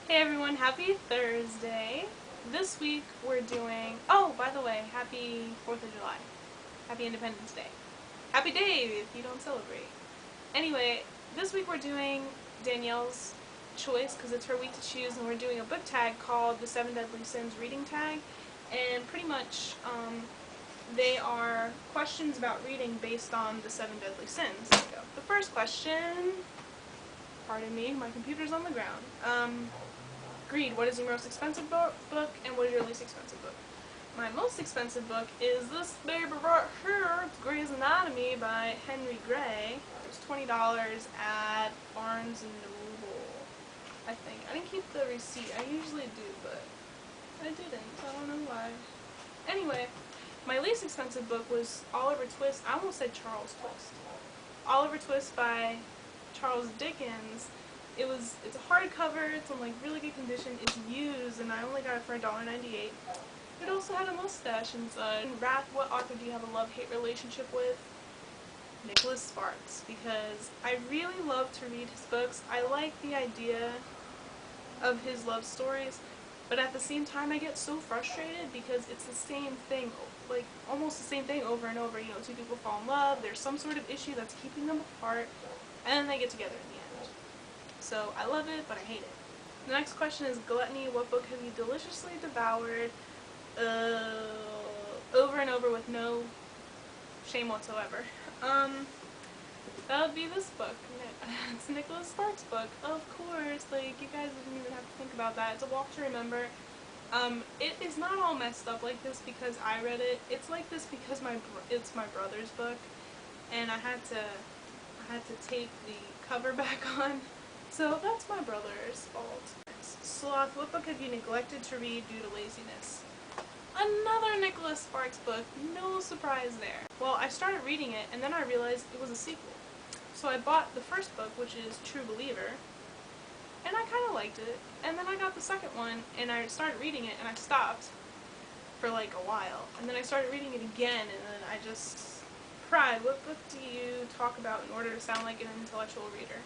Hey everyone, happy Thursday. This week we're doing, oh, by the way, happy 4th of July. Happy Independence Day. Happy day if you don't celebrate. Anyway, this week we're doing Danielle's choice because it's her week to choose, and we're doing a book tag called the 7 Deadly Sins reading tag. And pretty much they are questions about reading based on the 7 Deadly Sins. So, the first question, pardon me, my computer's on the ground. Greed, what is your most expensive book, and what is your least expensive book? My most expensive book is this baby right here. It's Grey's Anatomy by Henry Gray. It's $20 at Barnes and Noble, I think. I didn't keep the receipt. I usually do, but I didn't. I don't know why. Anyway, my least expensive book was Oliver Twist. I almost said Charles Twist. Oliver Twist by Charles Dickens. It's a hardcover, it's in like really good condition, it's used, and I only got it for $1.98. It also had a mustache inside. Wrath, what author do you have a love-hate relationship with? Nicholas Sparks, because I really love to read his books. I like the idea of his love stories, but at the same time I get so frustrated because it's the same thing, like almost the same thing over and over. You know, two people fall in love, there's some sort of issue that's keeping them apart, and then they get together in the end. So I love it, but I hate it. The next question is gluttony. What book have you deliciously devoured over and over with no shame whatsoever? That would be this book. It's Nicholas Sparks' book, of course. Like, you guys didn't even have to think about that. It's a walk to remember. It is not all messed up like this because I read it. It's like this because it's my brother's book, and I had to tape the cover back on. So that's my brother's fault. Sloth, what book have you neglected to read due to laziness? Another Nicholas Sparks book, no surprise there. Well, I started reading it and then I realized it was a sequel. So I bought the first book, which is True Believer, and I kind of liked it. And then I got the second one and I started reading it and I stopped for like a while. And then I started reading it again and then I just cried. What book do you talk about in order to sound like an intellectual reader?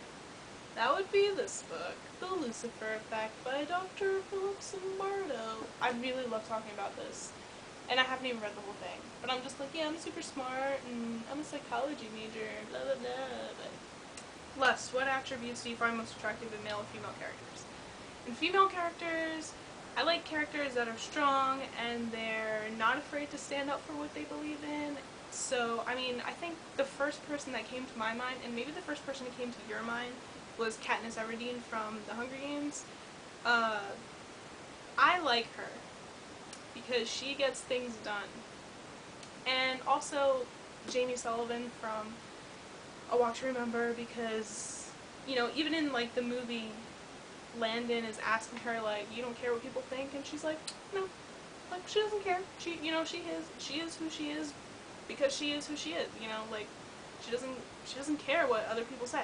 That would be this book, The Lucifer Effect by Dr. Philip Zimbardo. I really love talking about this, and I haven't even read the whole thing. But I'm just like, yeah, I'm super smart, and I'm a psychology major, blah blah blah. But Lust, what attributes do you find most attractive in male and female characters? In female characters, I like characters that are strong, and they're not afraid to stand up for what they believe in. So, I mean, I think the first person that came to my mind, and maybe the first person that came to your mind, was Katniss Everdeen from The Hunger Games. I like her because she gets things done. And also Jamie Sullivan from A Walk to Remember, because, you know, even in like the movie, Landon is asking her like, you don't care what people think, and she's like, no, like she doesn't care. She is who she is because she is who she is, you know, like she doesn't care what other people say.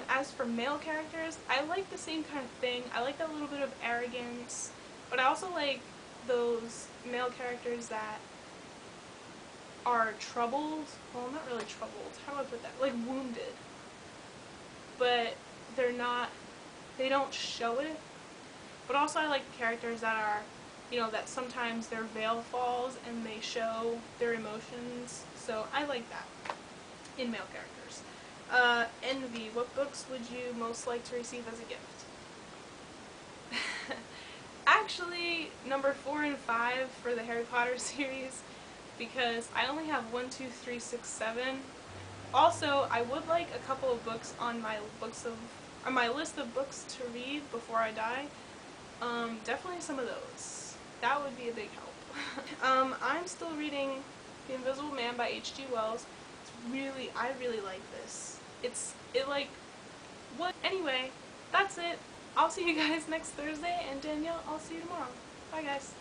As for male characters, I like the same kind of thing. I like that little bit of arrogance, but I also like those male characters that are troubled. Well, not really troubled. How do I put that? Like wounded. But they don't show it. But also I like characters that are, you know, that sometimes their veil falls and they show their emotions. So I like that in male characters. Envy, what books would you most like to receive as a gift? Actually, number 4 and 5 for the Harry Potter series, because I only have 1, 2, 3, 6, 7. Also, I would like a couple of books on my list of books to read before I die. Definitely some of those. That would be a big help. I'm still reading The Invisible Man by H.G. Wells. I really like this. Anyway, that's it. I'll see you guys next Thursday, and Danielle, I'll see you tomorrow. Bye guys.